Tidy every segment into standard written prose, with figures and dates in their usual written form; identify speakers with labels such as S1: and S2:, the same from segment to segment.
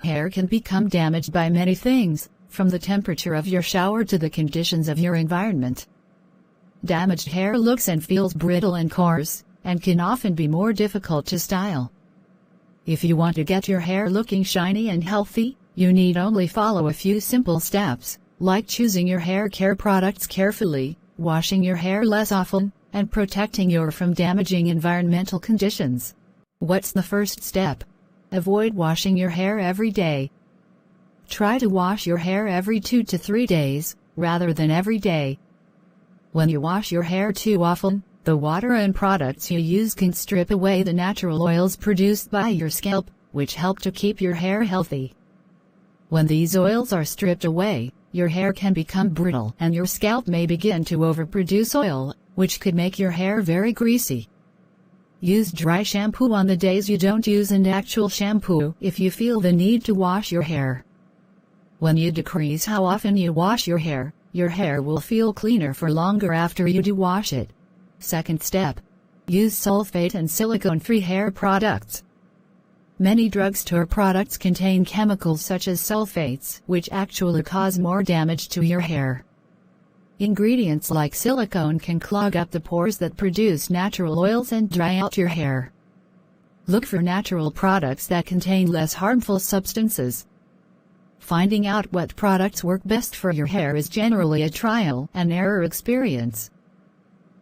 S1: Hair can become damaged by many things, from the temperature of your shower to the conditions of your environment. Damaged hair looks and feels brittle and coarse, and can often be more difficult to style. If you want to get your hair looking shiny and healthy, you need only follow a few simple steps, like choosing your hair care products carefully, washing your hair less often, and protecting your hair from damaging environmental conditions. What's the first step? Avoid washing your hair every day. Try to wash your hair every 2 to 3 days, rather than every day. When you wash your hair too often, the water and products you use can strip away the natural oils produced by your scalp, which help to keep your hair healthy. When these oils are stripped away, your hair can become brittle and your scalp may begin to overproduce oil, which could make your hair very greasy. Use dry shampoo on the days you don't use an actual shampoo if you feel the need to wash your hair. When you decrease how often you wash your hair will feel cleaner for longer after you do wash it. Second step. Use sulfate and silicone-free hair products. Many drugstore products contain chemicals such as sulfates, which actually cause more damage to your hair. Ingredients like silicone can clog up the pores that produce natural oils and dry out your hair. Look for natural products that contain less harmful substances. Finding out what products work best for your hair is generally a trial and error experience.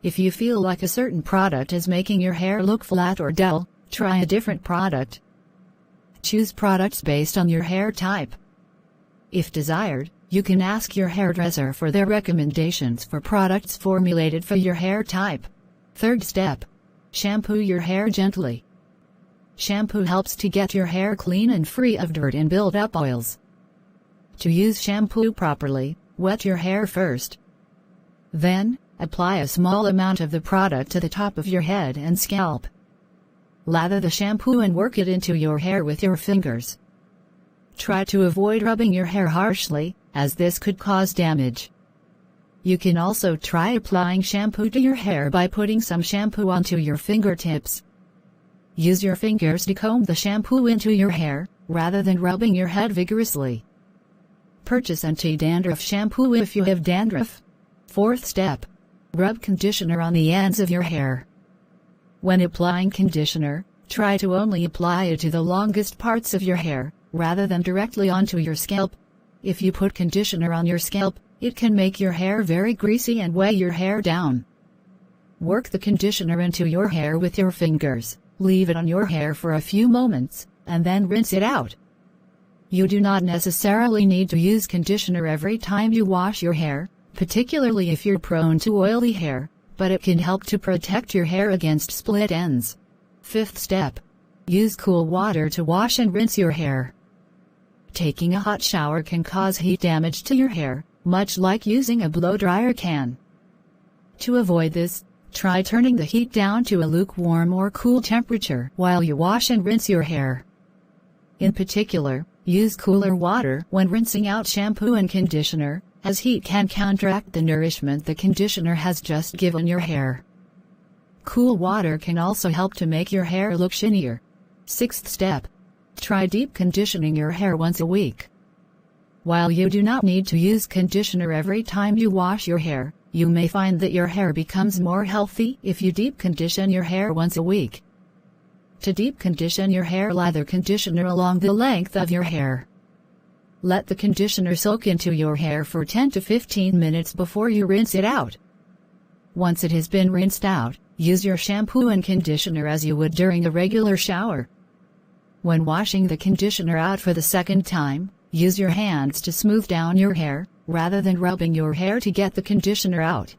S1: If you feel like a certain product is making your hair look flat or dull, try a different product. Choose products based on your hair type. If desired, you can ask your hairdresser for their recommendations for products formulated for your hair type. Third step. Shampoo your hair gently. Shampoo helps to get your hair clean and free of dirt and build-up oils. To use shampoo properly, wet your hair first. Then, apply a small amount of the product to the top of your head and scalp. Lather the shampoo and work it into your hair with your fingers. Try to avoid rubbing your hair harshly, as this could cause damage. You can also try applying shampoo to your hair by putting some shampoo onto your fingertips. Use your fingers to comb the shampoo into your hair, rather than rubbing your head vigorously. Purchase anti-dandruff shampoo if you have dandruff. Fourth step. Rub conditioner on the ends of your hair. When applying conditioner, try to only apply it to the longest parts of your hair, rather than directly onto your scalp. If you put conditioner on your scalp, it can make your hair very greasy and weigh your hair down. Work the conditioner into your hair with your fingers, leave it on your hair for a few moments, and then rinse it out. You do not necessarily need to use conditioner every time you wash your hair, particularly if you're prone to oily hair, but it can help to protect your hair against split ends. Fifth step. Use cool water to wash and rinse your hair. Taking a hot shower can cause heat damage to your hair, much like using a blow dryer can. To avoid this, try turning the heat down to a lukewarm or cool temperature while you wash and rinse your hair. In particular, use cooler water when rinsing out shampoo and conditioner, as heat can counteract the nourishment the conditioner has just given your hair. Cool water can also help to make your hair look shinier. Sixth step. Try deep conditioning your hair once a week. While you do not need to use conditioner every time you wash your hair, you may find that your hair becomes more healthy if you deep condition your hair once a week. To deep condition your hair, lather conditioner along the length of your hair. Let the conditioner soak into your hair for 10 to 15 minutes before you rinse it out. Once it has been rinsed out, use your shampoo and conditioner as you would during a regular shower. When washing the conditioner out for the second time, use your hands to smooth down your hair, rather than rubbing your hair to get the conditioner out.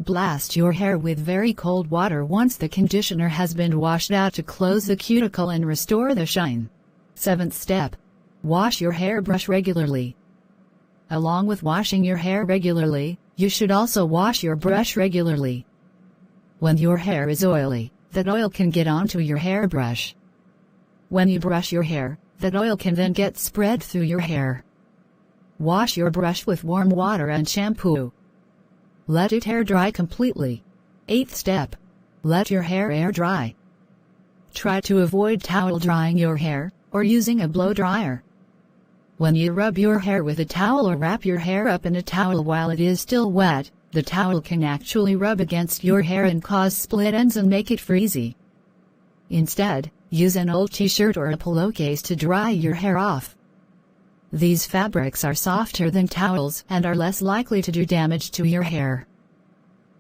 S1: Blast your hair with very cold water once the conditioner has been washed out to close the cuticle and restore the shine. Seventh step. Wash your hairbrush regularly. Along with washing your hair regularly, you should also wash your brush regularly. When your hair is oily, that oil can get onto your hairbrush. When you brush your hair, that oil can then get spread through your hair. Wash your brush with warm water and shampoo. Let it air dry completely. Eighth step. Let your hair air dry. Try to avoid towel drying your hair, or using a blow dryer. When you rub your hair with a towel or wrap your hair up in a towel while it is still wet, the towel can actually rub against your hair and cause split ends and make it frizzy. Instead, use an old t-shirt or a pillowcase to dry your hair off. These fabrics are softer than towels and are less likely to do damage to your hair.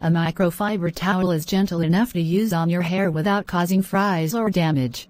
S1: A microfiber towel is gentle enough to use on your hair without causing frizz or damage.